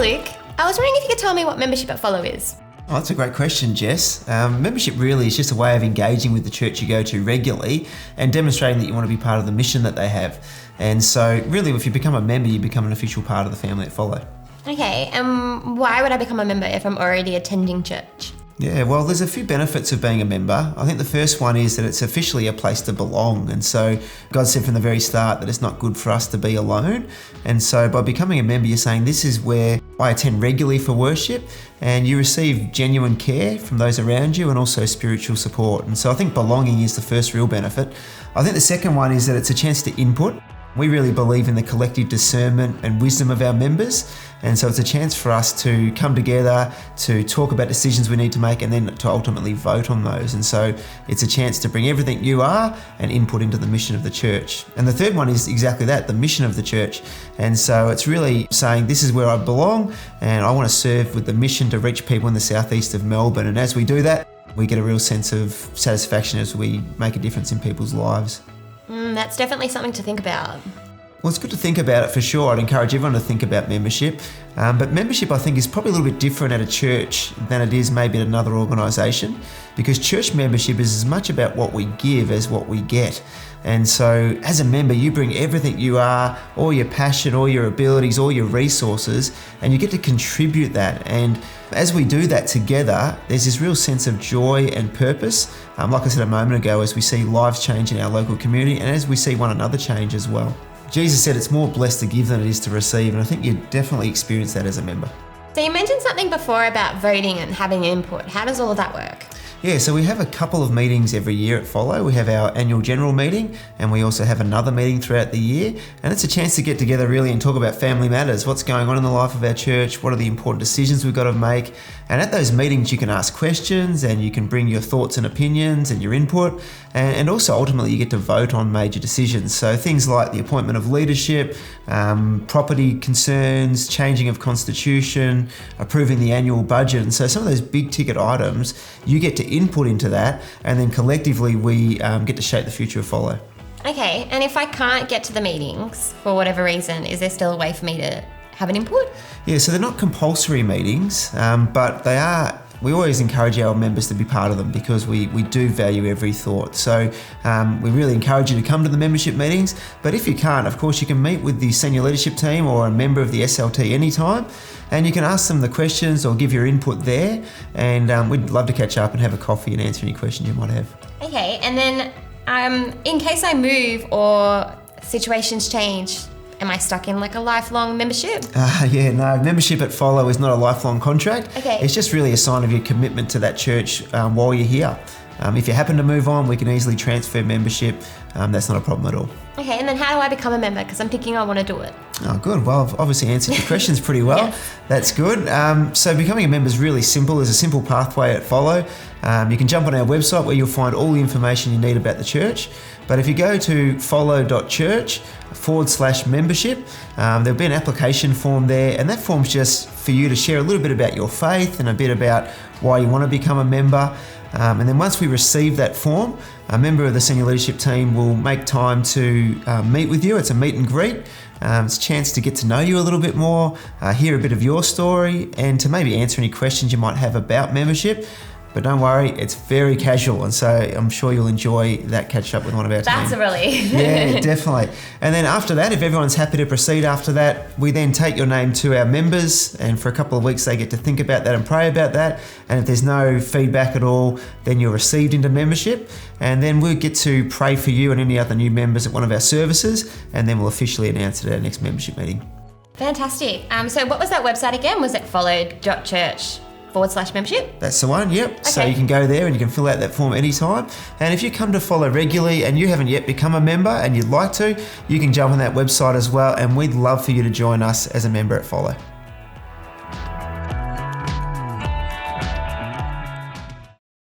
Luke. I was wondering if you could tell me what membership at Follow is. Oh, that's a great question, Jess. Membership really is just a way of engaging with the church you go to regularly and demonstrating that you want to be part of the mission that they have. And so really, if you become a member, you become an official part of the family at Follow. Okay, why would I become a member if I'm already attending church? Yeah, well, there's a few benefits of being a member. I think the first one is that it's officially a place to belong. And so God said from the very start that it's not good for us to be alone. And so by becoming a member, you're saying this is where I attend regularly for worship, and you receive genuine care from those around you and also spiritual support. And so I think belonging is the first real benefit. I think the second one is that it's a chance to input. We really believe in the collective discernment and wisdom of our members, and so it's a chance for us to come together to talk about decisions we need to make and then to ultimately vote on those. And so it's a chance to bring everything you are and input into the mission of the church. And the third one is exactly that, the mission of the church. And so it's really saying this is where I belong and I want to serve with the mission to reach people in the southeast of Melbourne. And as we do that, we get a real sense of satisfaction as we make a difference in people's lives. That's definitely something to think about. Well, it's good to think about it for sure. I'd encourage everyone to think about membership. But membership, I think, is probably a little bit different at a church than it is maybe at another organisation, because church membership is as much about what we give as what we get. And so as a member, you bring everything you are, all your passion, all your abilities, all your resources, and you get to contribute that. And as we do that together, there's this real sense of joy and purpose. Like I said a moment ago, as we see lives change in our local community and as we see one another change as well. Jesus said it's more blessed to give than it is to receive, and I think you definitely experience that as a member. So you mentioned something before about voting and having input. How does all of that work? Yeah, so we have a couple of meetings every year at Follow. We have our annual general meeting, and we also have another meeting throughout the year. And it's a chance to get together really and talk about family matters, what's going on in the life of our church, what are the important decisions we've got to make. And at those meetings, you can ask questions and you can bring your thoughts and opinions and your input. And also ultimately you get to vote on major decisions. So things like the appointment of leadership, property concerns, changing of constitution, approving the annual budget. And so some of those big ticket items, you get to input into that, and then collectively we get to shape the future of Follow. Okay, and if I can't get to the meetings for whatever reason, is there still a way for me to have an input? Yeah, so they're not compulsory meetings, but they are. We always encourage our members to be part of them because we do value every thought. So we really encourage you to come to the membership meetings. But if you can't, of course, you can meet with the senior leadership team or a member of the SLT anytime, and you can ask them the questions or give your input there. And we'd love to catch up and have a coffee and answer any questions you might have. Okay, and then in case I move or situations change, am I stuck in like a lifelong membership? No, membership at Follow is not a lifelong contract. Okay. It's just really a sign of your commitment to that church while you're here. If you happen to move on, we can easily transfer membership. That's not a problem at all. Okay, and then how do I become a member? Because I'm thinking I want to do it. Oh, good. Well, I've obviously answered your questions pretty well. Yes. That's good. So becoming a member is really simple. There's a simple pathway at Follow. You can jump on our website where you'll find all the information you need about the church. But if you go to follow.church/membership, there'll be an application form there, and that form's just for you to share a little bit about your faith and a bit about why you want to become a member. And then once we receive that form, a member of the senior leadership team will make time to meet with you. It's a meet and greet. It's a chance to get to know you a little bit more, hear a bit of your story, and to maybe answer any questions you might have about membership. But don't worry, it's very casual, and so I'm sure you'll enjoy that catch up with one of our team. That's a relief. Yeah, definitely. And then after that, if everyone's happy to proceed after that, we then take your name to our members, and for a couple of weeks they get to think about that and pray about that. And if there's no feedback at all, then you're received into membership, and then we'll get to pray for you and any other new members at one of our services, and then we'll officially announce it at our next membership meeting. Fantastic. So what was that website again? Was it follow.church/membership? That's the one, yep. Okay. So you can go there and you can fill out that form anytime. And if you come to Follow regularly and you haven't yet become a member and you'd like to, you can jump on that website as well, and we'd love for you to join us as a member at Follow.